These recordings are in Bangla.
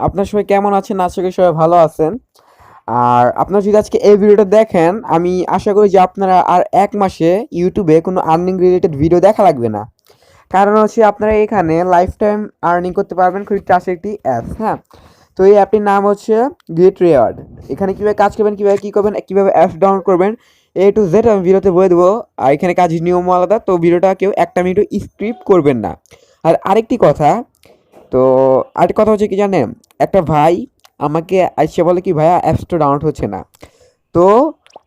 আপনার সবাই কেমন আছেন? আশা করি সবাই ভালো আছেন। আর আপনারা যদি আজকে এই ভিডিওটা দেখেন, আমি আশা করি যে আপনারা আর ১ মাসে ইউটিউবে কোনো আর্নিং রিলেটেড ভিডিও দেখা লাগবে না। কারণ হচ্ছে আপনারা এখানে লাইফ টাইম আর্নিং করতে পারবেন খুবই ট্রাস্টেড একটি অ্যাপ, হ্যাঁ? তো এই অ্যাপটির নাম হচ্ছে গেট রিওয়ার্ড। এখানে কীভাবে কাজ করবেন, কীভাবে কী করবেন, কীভাবে অ্যাপস ডাউনলোড করবেন, A to Z আমি ভিডিওতে বলে দেবো। আর এখানে কাজের নিয়মও আলাদা, তো ভিডিওটা কেউ ১ টা মিনিটও স্কিপ করবেন না। আর আরেকটি কথা, তো আরেকটা কথা হচ্ছে কি জানেন, একটা ভাই আমাকে আইসে বলে কি ভাইয়া অ্যাপসটা ডাউনলোড হচ্ছে না। তো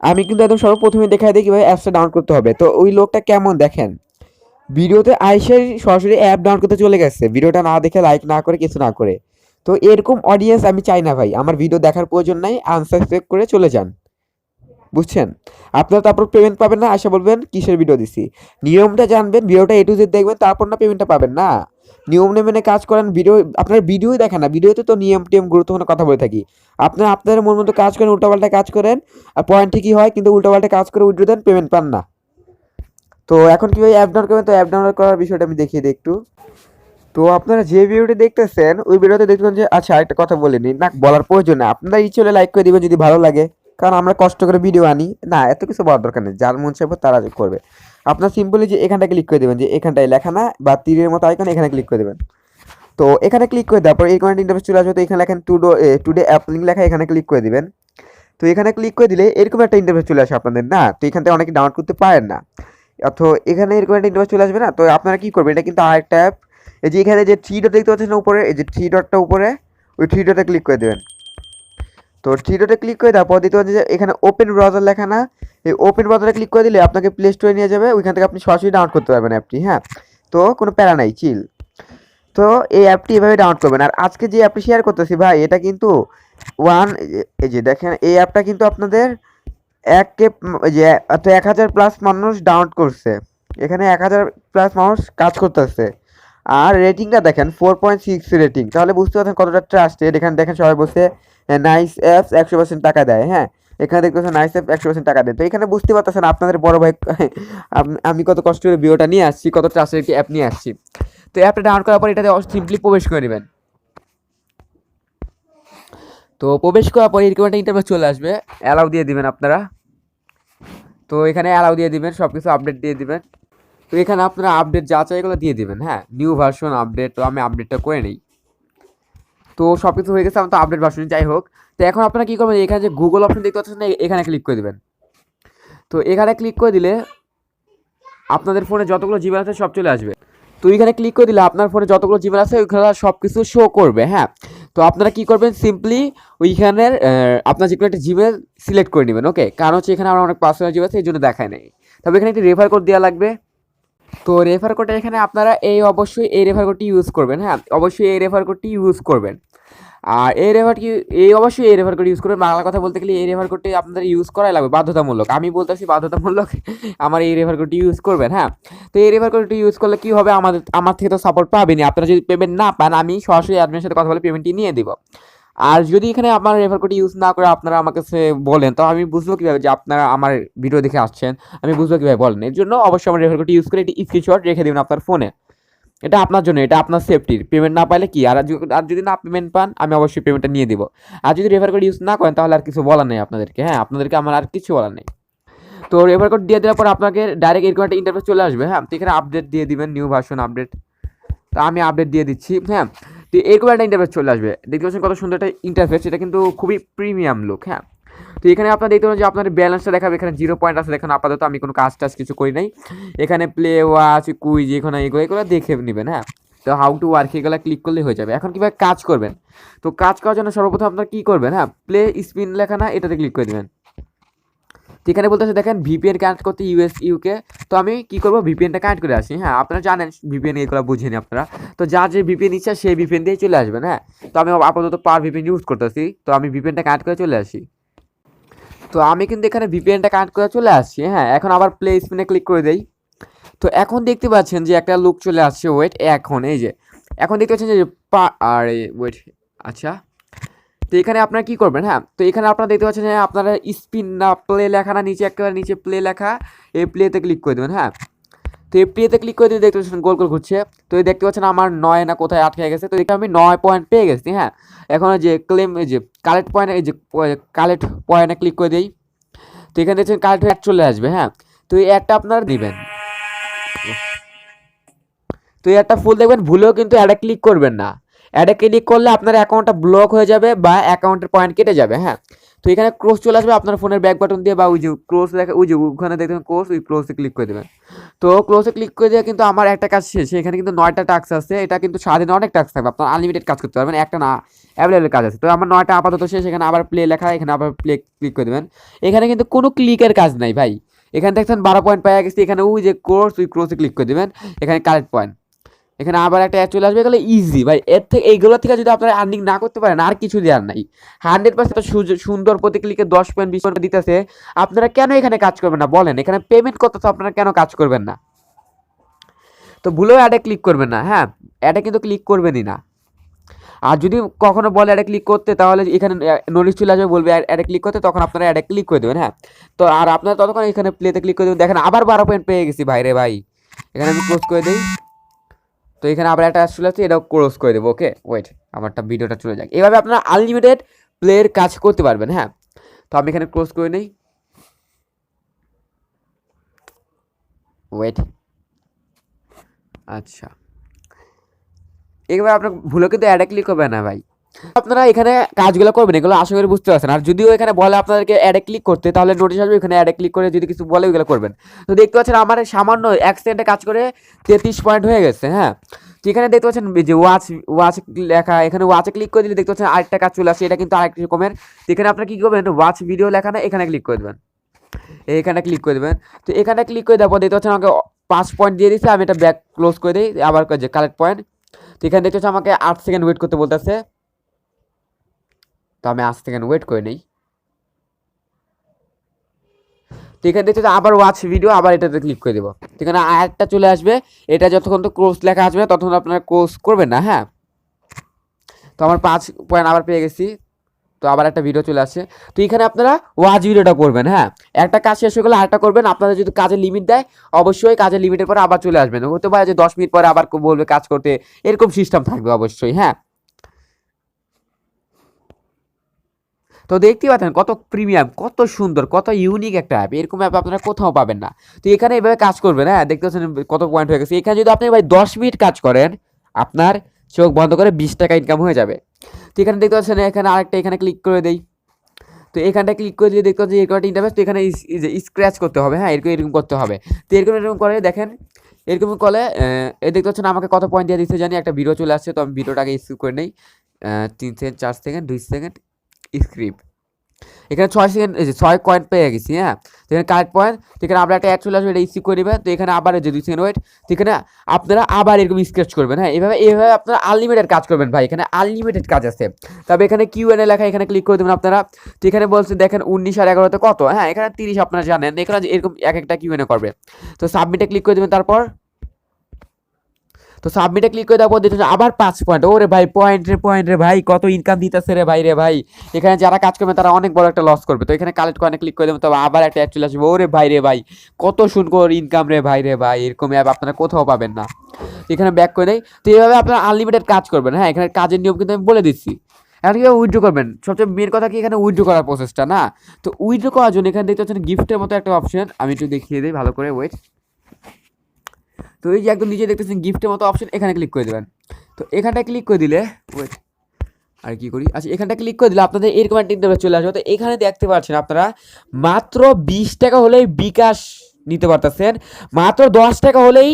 আমি কিন্তু একদম সর্বপ্রথমে দেখাই দিই কীভাবে অ্যাপসটা ডাউনলোড করতে হবে। তো ওই লোকটা কেমন দেখেন, ভিডিওতে আইসে সরাসরি অ্যাপ ডাউনলোড করতে চলে গেছে, ভিডিওটা না দেখে লাইক না করে কিছু না করে। তো এরকম অডিয়েন্স আমি চাই না ভাই, আমার ভিডিও দেখার প্রয়োজন নাই, আনসাবস্ক্রাইব করে চলে যান, বুঝছেন? আপনারা তারপর পেমেন্ট পাবেন না, আশা বলবেন কিসের ভিডিও দিছি। নিয়মটা জানবেন, ভিডিওটা A to Z দেখবেন, তারপর না পেমেন্টটা পাবেন না। নিয়ম মেনে কাজ করেন, ভিডিও আপনার ভিডিওই দেখেন না, ভিডিওতে তো নিয়ম টিয়ম গুরুত্বপূর্ণ কথা বলে থাকি। আপনারা আপনাদের মন মতো কাজ করেন, উল্টাপাল্টা কাজ করেন, আর পয়েন্ট ঠিকই হয়, কিন্তু উল্টাপাল্টা কাজ করে উইথড্র দেন, পেমেন্ট পান না। তো এখন কীভাবে অ্যাপ ডাউনলোড করবেন, তো অ্যাপ ডাউনলোড করার বিষয়টা আমি দেখিয়ে দিই একটু। তো আপনারা যে ভিডিওটি দেখতেছেন ওই ভিডিওতে দেখবেন যে, আচ্ছা একটা কথা বলে নিই, না বলার প্রয়োজন না, আপনারা ইচ্ছে হলে লাইক করে দিবেন যদি ভালো লাগে, কারণ আমরা কষ্ট করে ভিডিও আনি না, এত কিছু বলার দরকার নেই, যার মন চাইবে তারা করবে। আপনার সিম্পলি যে এখানটা ক্লিক করে দেবেন, যে এখানটায় লেখা না বা তীরের মতো আইকন, এখানে ক্লিক করে দেবেন। তো এখানে ক্লিক করে দেওয়ার পর এই কমেন্ট ইন্টারফেস চলে আসবে, তো এখানে লেখেন টুডে অ্যাপ লিঙ্ক লেখা, এখানে ক্লিক করে দিবেন। তো এখানে ক্লিক করে দিলে এরকম একটা ইন্টারফেস চলে আসে আপনাদের, না তো এখান থেকে অনেকে ডাউনলোড করতে পারেন না, অথবা এখানে এরকম একটা ইন্টারফেস চলে আসবে না। তো আপনারা কী করবেন, এটা কিন্তু আরেকটা অ্যাপ, এই যে এখানে যে থ্রি ডট দেখতে পাচ্ছেন উপরে, এই যে থ্রি ডটটা উপরে, ওই থ্রি ডটে ক্লিক করে দেবেন। তো থ্রি ডটে ক্লিক করে দেওয়ার পর দিতে পাচ্ছেন যে এখানে ওপেন ব্রাউজার লেখা না, এই ওপেন ব্রাউজারে ক্লিক করে দিলে আপনাকে প্লে স্টোরে নিয়ে যাবে, ওইখান থেকে আপনি সরাসরি ডাউনলোড করতে পারবেন অ্যাপটি, হ্যাঁ? তো কোনো প্যারা নাই, চিল। তো এই অ্যাপটি এভাবে ডাউনলোড করবেন। আর আজকে যে অ্যাপটি শেয়ার করতেছি ভাই, এটা কিন্তু এই যে দেখেন, এই অ্যাপটা কিন্তু আপনাদের যে ১,০০০+ মানুষ ডাউনলোড করছে, এখানে ১,০০০+ মানুষ কাজ করতেছে। আর রেটিংটা দেখেন 4.6 রেটিং, তাহলে বুঝতে পারছেন কতটা ট্রাস্টেড। এখানে দেখেন সবাই বসে নাইস অ্যাপস 100% টাকা দেয়, হ্যাঁ? এখানে দেখতেছেন নাইস অ্যাপ 100% টাকা দেয়। তো এখানে বুঝতে পারতেছেন আপনাদের বড় ভাই আমি কত কষ্ট করে ভিডিওটা নিয়ে আসছি, কত ট্রাস্টেড একটি অ্যাপ নিয়ে আসছি। তো অ্যাপটা ডাউনলোড করার পর এটাতে সিম্পলি প্রবেশ করে নেবেন। তো প্রবেশ করার পর এরকম একটা ইন্টারফেস চলে আসবে, অ্যালাউ দিয়ে দিবেন আপনারা। তো এখানে অ্যালাউ দিয়ে দিবেন, সব কিছু আপডেট দিয়ে দিবেন। তো এখানে আপনারা আপডেট যা চাই এগুলো দিয়ে দিবেন, হ্যাঁ? নিউ ভার্সন আপডেট, তো আমি আপডেটটা করে নিই। তো সব কিছু হয়ে গেছে, আমার তো আপডেট ভার্সন, যাই হোক। তো এখন আপনারা কী করবেন, এখানে যে গুগল অপশন দেখতে পাচ্ছেন না, এখানে ক্লিক করে দেবেন। তো এখানে ক্লিক করে দিলে আপনাদের ফোনে যতগুলো জিমেল আছে সব চলে আসবে। তো এখানে ক্লিক করে দিলে আপনার ফোনে যতগুলো জিমেল আছে ওইখানে সব কিছু শো করবে, হ্যাঁ? তো আপনারা কী করবেন, সিম্পলি ওইখানের আপনার যে কোনো একটা জিমেল সিলেক্ট করে নেবেন, ওকে? কারণ হচ্ছে এখানে আমার অনেক পার্সোনাল জিমেল আছে, এই জন্য দেখায় নেই। তবে এখানে একটি রেফার কোড দেওয়া লাগবে। তো রেফার কোডটা এখানে আপনারা অবশ্যই এই রেফার কোডটি ইউজ করবেন, হ্যাঁ? অবশ্যই এই রেফার কোডটি ইউজ করবেন। আর অবশ্যই এই রেফার কোড ইউজ করবেন। বাংলা কথা বলতে গেলে এই রেফার কোডটি আপনাদের ইউজ করাই লাগবে, বাধ্যতামূলক। আমি বলতেছি বাধ্যতামূলক, আমার এই রেফার কোডটি ইউজ করবেন, হ্যাঁ? তো এই রেফার কোডটি ইউজ করলে কী হবে, আমার থেকে তো সাপোর্ট পাবেনি। আপনারা যদি পেমেন্ট না পান, আমি সরাসরি অ্যাডমিনের সাথে কথা বলে পেমেন্টটি নিয়ে দিব। আর যদি এখানে আপনার রেফার কোডটি ইউজ না করে আপনারা আমার কাছে বলেন, তো আমি বুঝবো কীভাবে যে আপনারা আমার ভিডিও দেখে আসছেন, আমি বুঝবো কীভাবে বলেন। এর জন্য অবশ্যই আমার রেফার কোডটি ইউজ করে এটি স্ক্রিনশট রেখে দেবেন আপনার ফোনে। এটা আপনার জন্য, এটা আপনার সেফটির। পেমেন্ট না পাইলে কি, আর যদি না পেমেন্ট পান, আমি অবশ্যই পেমেন্টটা নিয়ে দিব। আর যদি রেফার কোড ইউজ না করেন, তাহলে আর কিছু বলার নেই আপনাদেরকে, হ্যাঁ? আপনাদেরকে আমার আর কিছু বলার নেই। তো রেফার কোড দিয়ে দেওয়ার পর আপনাকে ডাইরেক্ট এরকম একটা ইন্টারফেস চলে আসবে, হ্যাঁ? তো এখানে আপডেট দিয়ে দিবেন, নিউ ভার্সন আপডেট। তো আমি আপডেট দিয়ে দিচ্ছি, হ্যাঁ? তো এরকম একটা ইন্টারফেস চলে আসবে, দেখতে পাচ্ছেন কত সুন্দর একটা ইন্টারফেস, এটা কিন্তু খুবই প্রিমিয়াম লুক, হ্যাঁ? তো এখানে আপনারা দেখতে পাবেন যে আপনার ব্যালেন্সটা দেখাবে, এখানে 0 পয়েন্ট আছে দেখেন। আপাতত আমি কোনো কাজ টাজ কিছু করি নাই। এখানে প্লে ওয়াচ কুইজ এখানে এগুলো দেখে নেবেন, হ্যাঁ? তো হাউ টু ওয়ার্ক এগুলো ক্লিক করলেই হয়ে যাবে। এখন কীভাবে কাজ করবেন, তো কাজ করার জন্য সর্বপ্রথম আপনারা কী করবেন, হ্যাঁ? প্লে স্পিন লেখা না, এটাতে ক্লিক করে দেবেন। তো এখানে বলতেছে দেখেন ভিপিএন কানেক্ট করতে US UK। তো আমি কী করবো, ভিপিএনটা কানেক্ট করে আসি, হ্যাঁ? আপনারা জানেন ভিপিএন এগুলো বুঝেনি আপনারা। তো যার যে ভিপিএন ইচ্ছা সেই ভিপিএন দিয়ে চলে আসবেন, হ্যাঁ? তো আমি আপাতত পার ভিপিএন ইউজ করতেছি, তো আমি ভিপিএনটা কানেক্ট করে চলে আসি। তো আমি কিন্তু এখানে ভিপিএনটা কানেক্ট করে চলে আসছি, হ্যাঁ? এখন আবার প্লে স্পিনে ক্লিক করে দেই। তো এখন দেখতে পাচ্ছেন যে একটা লুক চলে আসছে, ওয়েট, এখন এই যে এখন দেখতে পাচ্ছেন যে ওয়েট, আচ্ছা। তো এখানে আপনারা কী করবেন, হ্যাঁ? তো এখানে আপনারা দেখতে পাচ্ছেন যে আপনারা স্পিন না প্লে লেখা না, নিচে একেবারে নিচে প্লে লেখা, এই প্লেতে ক্লিক করে দেবেন, হ্যাঁ? তো এই প্লেতে ক্লিক করে দিয়ে দেখতে পাচ্ছেন গোল গোল ঘুরছে। তো এই দেখতে পাচ্ছেন আমার 9 না কোথায় আটকে গেছে। তো এটা আমি 9 পয়েন্ট পেয়ে গেছি। হ্যাঁ, এখন যে ক্লেম এই যে কালেক্ট পয়েন্ট, এই যে কালেক্ট পয়েন্টে ক্লিক করে দিই। তো এখানে দেখছেন কালেক্ট অ্যাড চলে আসবে। হ্যাঁ, তো এই অ্যাডটা আপনারা দিবেন। তো এই অ্যাডটা ফুল দেখবেন, ভুলেও কিন্তু অ্যাডে ক্লিক করবেন না। অ্যাডে ক্লিক করলে আপনার অ্যাকাউন্টটা ব্লক হয়ে যাবে বা অ্যাকাউন্টের পয়েন্ট কেটে যাবে। হ্যাঁ, তো এখানে ক্লোজ চলে আসবে আপনার ফোনের ব্যাক বাটন দিয়ে, বা ওই যে ক্লোজ দেখা, ওই যে ওখানে দেখবেন ক্লোজ, ওই ক্লোজে ক্লিক করে দেবেন। তো ক্লোজে ক্লিক করে দিয়ে কিন্তু আমার একটা কাজ শেষ। এখানে কিন্তু 9টা টাস্ক আছে। এটা কিন্তু সারাদিনে অনেক টাস্ক থাকবে, আপনার আনলিমিটেড কাজ করতে পারবেন, একটা না অ্যাভেলেবল কাজ আছে। তো আমার 9টা আপাতত শেষ। এখানে আবার প্লে লেখা, এখানে আবার প্লে ক্লিক করে দেবেন। এখানে কিন্তু কোনো ক্লিকের কাজ নাই ভাই। এখানে দেখছেন 12 পয়েন্ট পেয়ে গেছি। এখানে ওই যে কোর্স, ওই ক্লোজে ক্লিক করে দেবেন। এখানে কালেক্ট পয়েন্ট, এখানে আবার একটা অ্যাড চলে আসবে। এগুলো ইজি ভাই। এর থেকে এইগুলো থেকে যদি আপনারা আর্নিং না করতে পারেন, আর কিছু দেওয়ার নাই। 100% সুন্দর, প্রতি ক্লিকে 10 পয়েন্ট 20 পয়েন্ট দিতেছে। আপনারা কেন এখানে কাজ করবেন না বলেন? এখানে পেমেন্ট করতেছে, আপনারা কেন কাজ করবেন না? তো ভুলেও অ্যাডে ক্লিক করবেন না। হ্যাঁ, অ্যাডে কিন্তু ক্লিক করবেনই না। আর যদি কখনো বলে অ্যাডে ক্লিক করতে, তাহলে এখানে নোটিশ চলে আসবে, বলবে অ্যাডে ক্লিক করতে, তখন আপনারা অ্যাডে ক্লিক করে দেবেন। হ্যাঁ, তো আর আপনারা ততক্ষণ এখানে প্লেতে ক্লিক করে দেবেন। দেখেন আবার 12 পয়েন্ট পেয়ে গেছি ভাই রে ভাই। এখানে আমি ক্লোজ করে দিই। তো এখানে আবার একটা চলে আসছে, এটাও ক্লোজ করে দেবো। ওকে, ওয়েট, আমারটা ভিডিওটা চলে যাক। এভাবে আপনারা আনলিমিটেড প্লের কাজ করতে পারবেন। হ্যাঁ, তো আমি এখানে ক্লোজ করে নিই। ওয়েট, আচ্ছা, এবার আপনার ভুলে কিন্তু অ্যাডে ক্লিক করবেন না ভাই। আপনারা এখানে কাজগুলো করবেন, এগুলো আশা করি বুঝতে পারছেন। আর যদিও এখানে বলে আপনাদেরকে অ্যাডে ক্লিক করতে, তাহলে নোটিশ আসবে, এখানে অ্যাডে ক্লিক করে যদি কিছু বলে ওইগুলো করবেন। তো দেখতে পাচ্ছেন আমার সামান্য 1 সেকেন্ডে কাজ করে 33 পয়েন্ট হয়ে গেছে। হ্যাঁ, তো এখানে দেখতে পাচ্ছেন যে ওয়াচ ওয়াচ লেখা, এখানে ওয়াচে ক্লিক করে দিলে দেখতে পাচ্ছেন আরেকটা কাজ চলে আসে। এটা কিন্তু আরেকটা রকমের। তো এখানে আপনারা কী করবেন, ওয়াচ ভিডিও লেখা না, এখানে ক্লিক করে দেবেন, এখানে ক্লিক করে দেবেন। তো এখানে ক্লিক করে দেওয়ার পর দেখতে পাচ্ছেন আমাকে 5 পয়েন্ট দিয়ে দিচ্ছে। আমি এটা ব্যাক ক্লোজ করে দিই, আবার যে কালেক্ট পয়েন্ট। তো এখানে দেখতে পাচ্ছি আমাকে 8 সেকেন্ড ওয়েট করতে বলতেছে। তো আমি 8 সেকেন্ড ওয়েট করে নিই। তো এখানে দেখতে আবার ওয়াচ ভিডিও, আবার এটাতে ক্লিক করে দেবো। তো এখানে আরেকটা চলে আসবে। এটা যতক্ষণ তো কোর্স লেখা আসবে ততক্ষণ আপনারা কোর্স করবেন না। হ্যাঁ, তো আমার 5 পয়েন্ট আবার পেয়ে গেছি। তো আবার একটা ভিডিও চলে আসছে। তো এখানে আপনারা ওয়াচ ভিডিওটা করবেন। হ্যাঁ, একটা কাজ শেষ হয়ে গেলে আরেকটা করবেন। আপনাদের যদি কাজের লিমিট দেয়, অবশ্যই কাজের লিমিটের পরে আবার চলে আসবেন। হতে পারে যে 10 মিনিট পরে আবার বলবে কাজ করতে, এরকম সিস্টেম থাকবে অবশ্যই। হ্যাঁ, তো দেখতেই পাচ্ছেন কত প্রিমিয়াম, কত সুন্দর, কত ইউনিক একটা অ্যাপ। এরকম অ্যাপ আপনারা কোথাও পাবেন না। তো এখানে এইভাবে কাজ করবেন। হ্যাঁ, দেখতে পাচ্ছেন কত পয়েন্ট হয়ে গেছে। এখানে যদি আপনি ভাই 10 মিনিট কাজ করেন, আপনার চোখ বন্ধ করে 20 টাকা ইনকাম হয়ে যাবে। তো এখানে দেখতে পাচ্ছেন, এখানে আরেকটা, এখানে ক্লিক করে দেই। তো এখানটা ক্লিক করে দিয়ে দেখতে পাচ্ছি এরকম একটা ইন্টারফেস। তো এখানে স্ক্র্যাচ করতে হবে। হ্যাঁ, এরকম এরকম করতে হবে। তো এরকম এরকম করে দেখেন, এরকম করলে এই দেখতে পাচ্ছেন আমাকে কত পয়েন্ট দিয়ে দিচ্ছে জানি। একটা ভিডিও চলে আসছে, তো আমি ভিডিওটাকে স্কিপ করে নেই। 3 সেকেন্ড, 4 সেকেন্ড, 2 সেকেন্ড, স্ক্রিপ্ট। এখানে 6 সেকেন্ড, এই যে 6 পয়েন্ট পেয়ে গেছি। হ্যাঁ, তো এখানে কারেক্ট পয়েন্ট। তো এখানে আবার একটা অ্যাড চলে আসবে, এটা রিসিভ করে নেবেন। তো এখানে আবার যে 2 সেকেন্ড ওয়েট। তো এখানে আপনারা আবার এরকম স্কেচ করবেন। হ্যাঁ, এভাবে এভাবে আপনারা আনলিমিটেড কাজ করবেন ভাই। এখানে আনলিমিটেড কাজ আছে। তবে এখানে কিউএনএ লেখা, এখানে ক্লিক করে দেবেন আপনারা। তো এখানে বলছে দেখেন 19 আর 11তে কত। হ্যাঁ, এখানে 30 আপনারা জানেন। এখানে এরকম এক একটা কিউএনএ করবে। তো সাবমিটে ক্লিক করে দেবেন। তারপর তো সাবমিটে ক্লিক করে দেওয়ার পর দিতে আবার 5 পয়েন্ট। ওরে ভাই, পয়েন্ট রে ভাই, কত ইনকাম দিতেছে রে ভাই রে ভাই। এখানে যারা কাজ করবে তারা অনেক বড় একটা লস করবে। তো এখানে কালেক্ট কয়েনে ক্লিক করে দেবেন। তবে আবার একটা অ্যাড চলে আসবে। ওরে ভাই রে ভাই, কত সুন্দর ইনকাম রে ভাই রে ভাই। এরকম অ্যাপ আপনারা কোথাও পাবেন না। এখানে ব্যাক করে নেই। তো এইভাবে আপনারা আনলিমিটেড কাজ করবেন। হ্যাঁ, এখানে কাজের নিয়ম কিন্তু আমি বলে দিচ্ছি। এখন কীভাবে উইথড্র করবেন, সবচেয়ে মেন কথা কি এখানে উইথড্র করার প্রসেসটা না। তো উইথড্র করার জন্য এখানে দেখতে পাচ্ছেন গিফটের মতো একটা অপশন, আমি একটু দেখিয়ে দিই ভালো করে। ওয়েট, তো এই যে একদম নিচে দেখতেছেন গিফটের মতো অপশন, এখানে ক্লিক করে দেবেন। তো এখানটা ক্লিক করে দিলে, ওয়েট, আর কি করি, আচ্ছা, এখানটা ক্লিক করে দিলে আপনাদের এরকম একটা ইন্টারফেস চলে আসবে। তো এখানে দেখতে পাচ্ছেন আপনারা মাত্র 20 টাকা হলেই বিকাশ নিতে পারতেছেন, মাত্র 10 টাকা হলেই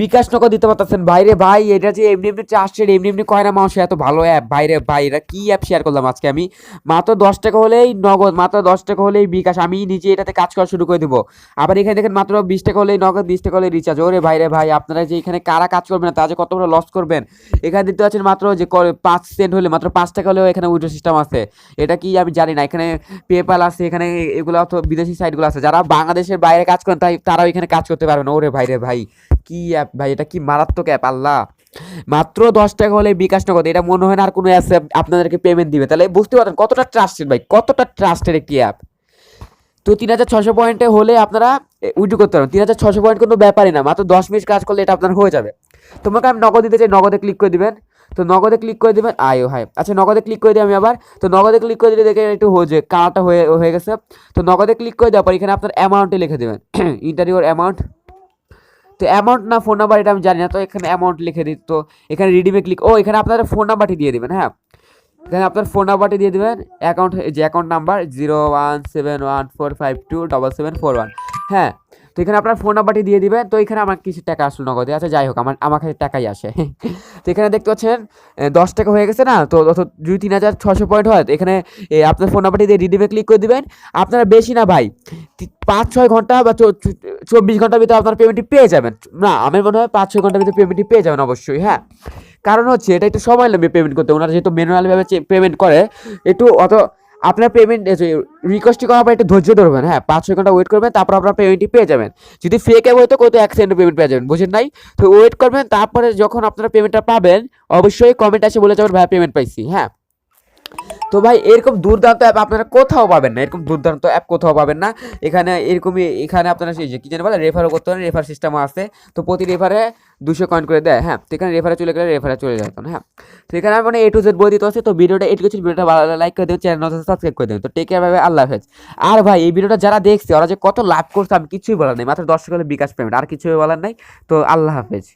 বিকাশ নগদ দিতে পারতেছেন। বাইরে ভাই, এটা যে এমনি এমনি ট্রাস্টেড, এমনি এমনি কয় না মানুষ, এত ভালো অ্যাপ বাইরে ভাই। এটা কি অ্যাপ শেয়ার করলাম আজকে আমি। মাত্র 10 টাকা হলেই নগদ, মাত্র 10 টাকা হলেই বিকাশ। আমি নিজে এটাতে কাজ করা শুরু করে দেবো। আবার এখানে দেখেন মাত্র 20 টাকা হলেই নগদ, 20 টাকা হলেই রিচার্জ। ওরে ভাইরে ভাই, আপনারা যে এখানে কারা কাজ করবেন না, তা যে কত বড় লস করবেন। এখানে দেখতে পাচ্ছেন মাত্র যে 5 সেন্ট হলে, মাত্র 5 টাকা হলেও এখানে উইথড্র সিস্টেম আছে। এটা কি আমি জানি না। এখানে পেপাল আছে, এখানে এগুলো তো বিদেশি সাইটগুলো আছে। যারা বাংলাদেশের বাইরে কাজ করেন তারাও এখানে কাজ করতে পারবেন। ওরে ভাইরে ভাই, কি অ্যাপ ভাই, এটা কি মারাত্মক অ্যাপ। আল্লাহ, মাত্র 10 টাকা হলে বিকাশ নগদ। এটা মনে হয় না আর কোনো অ্যাপ আপনাদেরকে পেমেন্ট দিবে। তাহলে বুঝতে পারেন কতটা ট্রাস্টেড ভাই, কতটা ট্রাস্টেড একটি অ্যাপ। তো 3600 পয়েন্টে হলে আপনারা উইথড্র করতে পারবেন। 3600 পয়েন্ট কোনো ব্যাপারই না, মাত্র 10 মিনিট কাজ করলে এটা আপনার হয়ে যাবে। তোমাকে আমি নগদ দিতে চাই, নগদে ক্লিক করে দিবেন। তো নগদে ক্লিক করে দিবেন, আয়ো হাই, আচ্ছা নগদে ক্লিক করে দিই আমি আবার। তো নগদে ক্লিক করে দিলে দেখে একটু হয়ে যায়, কালারটা হয়ে গেছে। তো নগদে ক্লিক করে দেওয়ার পর এখানে আপনার অ্যামাউন্টে লিখে দেবেন, ইন্টার ইউর অ্যামাউন্ট। তো অ্যামাউন্ট না ফোন নাম্বার এটা আমি জানি না, তো এখানে অ্যামাউন্ট লিখে দিই। তো এখানে রিডিমে ক্লিক, ও এখানে আপনারা ফোন নাম্বারটি দিয়ে দেবেন। হ্যাঁ, এখানে আপনার ফোন নাম্বারটি দিয়ে দেবেন, অ্যাকাউন্ট যে অ্যাকাউন্ট নাম্বার 017147527741। হ্যাঁ, তো এখানে আপনার ফোন নাম্বারটি দিয়ে দিবেন। তো এখানে আমার কিছু টাকা আসলো নগদে, আচ্ছা যাই হোক, আমার কাছে টাকাই আসে। তো এখানে দেখতে পাচ্ছেন 10 টাকা হয়ে গেছে না, তো যদি 3600 পয়েন্ট হয়, এখানে আপনার ফোন নাম্বারটি দিয়ে রিডিমে ক্লিক করে দিবেন। আপনারা বেশি না ভাই, 5-6 ঘন্টা বা 24 ঘন্টার ভিতরে আপনার পেমেন্টটি পেয়ে যাবেন। না, আমার মনে হয় 5-6 ঘন্টার ভিতরে পেমেন্টটি পেয়ে যাবেন অবশ্যই। হ্যাঁ, কারণ হচ্ছে এটা একটু সময় লাগবে পেমেন্ট করতে, ওনারা যেহেতু ম্যানুয়ালভাবে পেমেন্ট করে একটু আপনার পেমেন্ট রিকোয়েস্টটি করার পর একটু ধৈর্য ধরবেন। হ্যাঁ, 5-6 ঘন্টা ওয়েট করবেন, তারপর আপনার পেমেন্টটি পেয়ে যাবেন। যদি ফেক অ্যাপ হয়তো কত 1 সেকেন্ডে পেমেন্ট পেয়ে যাবেন, বুঝেন নাই? তো ওয়েট করবেন, তারপরে যখন আপনারা পেমেন্টটা পাবেন অবশ্যই কমেন্ট আসে বলে যাবেন ভাই পেমেন্ট পাইছি। হ্যাঁ, তো ভাই এরকম দুর্দান্ত অ্যাপ আপনারা কোথাও পাবেন না, এরকম দুর্দান্ত অ্যাপ কোথাও পাবেন না। এখানে এরকমই, এখানে আপনারা সেই যে কি জানি বলে রেফারও করতে পারেন, রেফার সিস্টেমও আছে। তো প্রতি রেফারে 200 কয়েন করে দেয়। হ্যাঁ, তো এখানে রেফারে চলে গেলে রেফারে চলে যেতেন। হ্যাঁ, তো এখানে আমি মানে A to Z বই দিতে হচ্ছে। তো ভিডিওটা এটুকু ছিল, ভিডিওটা ভালো লাইক করে দেবেন, চ্যানেল সাবস্ক্রাইব করে দেবেন। তো টেক কেয়ার, ভাই, আল্লাহ হাফেজ। আর ভাই এই ভিডিওটা যারা দেখছে ওরা যে কত লাভ করছে আমি কিছুই বলার নাই, মাত্র 10 টাকা হলে বিকাশ পেমেন্ট, আর কিছুই বলার নাই। তো আল্লাহ হাফেজ।